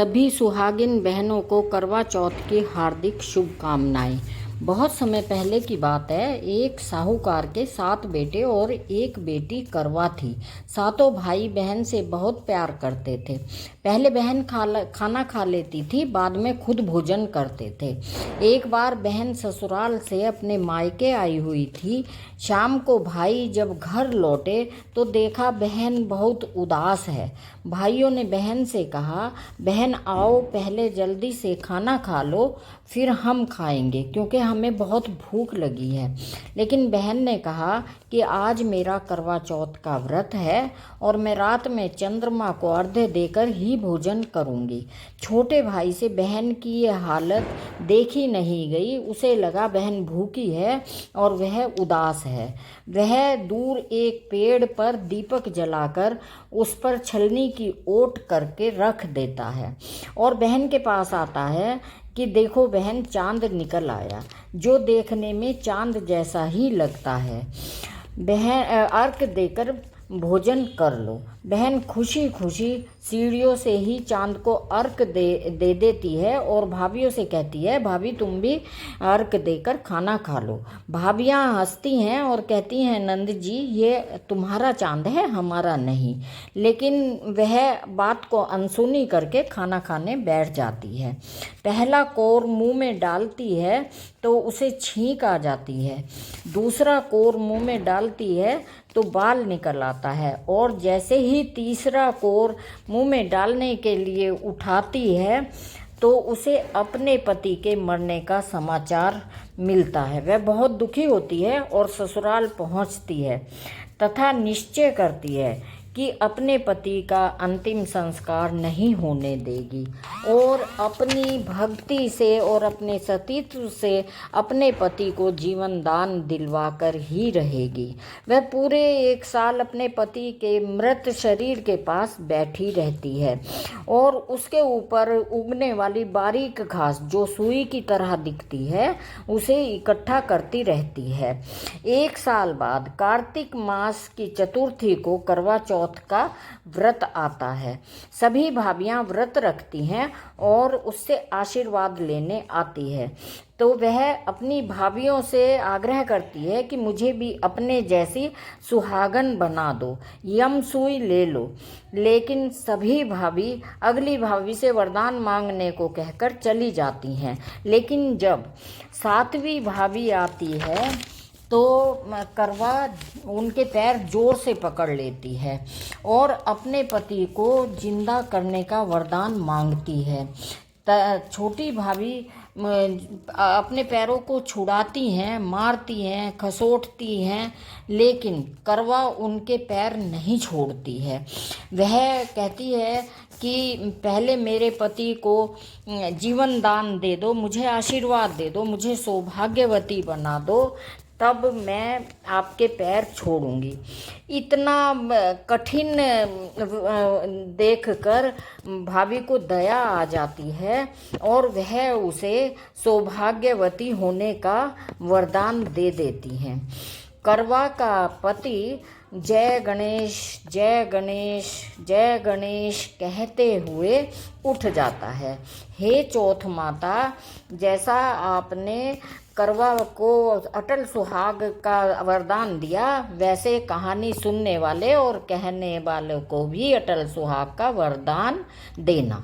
सभी सुहागिन बहनों को करवा चौथ की हार्दिक शुभकामनाएं। बहुत समय पहले की बात है। एक साहूकार के 7 बेटे और एक बेटी करवा थी। सातों भाई बहन से बहुत प्यार करते थे। पहले बहन खाना खा लेती थी, बाद में खुद भोजन करते थे। एक बार बहन ससुराल से अपने मायके आई हुई थी। शाम को भाई जब घर लौटे तो देखा बहन बहुत उदास है। भाइयों ने बहन से कहा, बहन आओ पहले जल्दी से खाना खा लो, फिर हम खाएंगे क्योंकि हमें बहुत भूख लगी है। लेकिन बहन ने कहा कि आज मेरा करवा चौथ का व्रत है और मैं रात में चंद्रमा को अर्घ्य देकर ही भोजन करूंगी। छोटे भाई से बहन की ये हालत देखी नहीं गई। उसे लगा बहन भूखी है और वह उदास है। वह दूर एक पेड़ पर दीपक जलाकर उस पर छलनी की ओट करके रख देता है और बहन के पास आता है कि देखो बहन, चांद निकल आया, जो देखने में चांद जैसा ही लगता है। बहन अर्घ देकर भोजन कर लो। बहन खुशी खुशी सीढ़ियों से ही चांद को अर्घ दे देती है और भाभीियों से कहती है, भाभी तुम भी अर्घ देकर खाना खा लो। भाभियाँ हंसती हैं और कहती हैं, नंद जी ये तुम्हारा चांद है, हमारा नहीं। लेकिन वह बात को अनसुनी करके खाना खाने बैठ जाती है। पहला कोर मुंह में डालती है तो उसे छींक आ जाती है। दूसरा कोर मुंह में डालती है तो बाल निकल आता है और जैसे ही तीसरा कोर मुंह में डालने के लिए उठाती है तो उसे अपने पति के मरने का समाचार मिलता है। वह बहुत दुखी होती है और ससुराल पहुंचती है तथा निश्चय करती है कि अपने पति का अंतिम संस्कार नहीं होने देगी और अपनी भक्ति से और अपने सतीत्व से अपने पति को जीवन दान दिलवाकर ही रहेगी। वह पूरे 1 साल अपने पति के मृत शरीर के पास बैठी रहती है और उसके ऊपर उगने वाली बारीक घास जो सुई की तरह दिखती है उसे इकट्ठा करती रहती है। 1 साल बाद कार्तिक मास की चतुर्थी को करवा चौथ का व्रत आता है। सभी भाभियां व्रत रखती हैं और उससे आशीर्वाद लेने आती है। तो वह अपनी भाभियों से आग्रह करती है कि मुझे भी अपने जैसी सुहागन बना दो, यम सुई ले लो। लेकिन सभी भाभी अगली भाभी से वरदान मांगने को कहकर चली जाती हैं। लेकिन जब 7वीं भाभी आती है तो करवा उनके पैर जोर से पकड़ लेती है और अपने पति को जिंदा करने का वरदान मांगती है। छोटी भाभी अपने पैरों को छुड़ाती हैं, मारती हैं, खसोटती हैं, लेकिन करवा उनके पैर नहीं छोड़ती है। वह कहती है कि पहले मेरे पति को जीवन दान दे दो, मुझे आशीर्वाद दे दो, मुझे सौभाग्यवती बना दो, तब मैं आपके पैर छोड़ूंगी। इतना कठिन देखकर भाभी को दया आ जाती है और वह उसे सौभाग्यवती होने का वरदान दे देती हैं। करवा का पति जय गणेश जय गणेश जय गणेश कहते हुए उठ जाता है। हे चौथ माता, जैसा आपने करवा को अटल सुहाग का वरदान दिया, वैसे कहानी सुनने वाले और कहने वालों को भी अटल सुहाग का वरदान देना।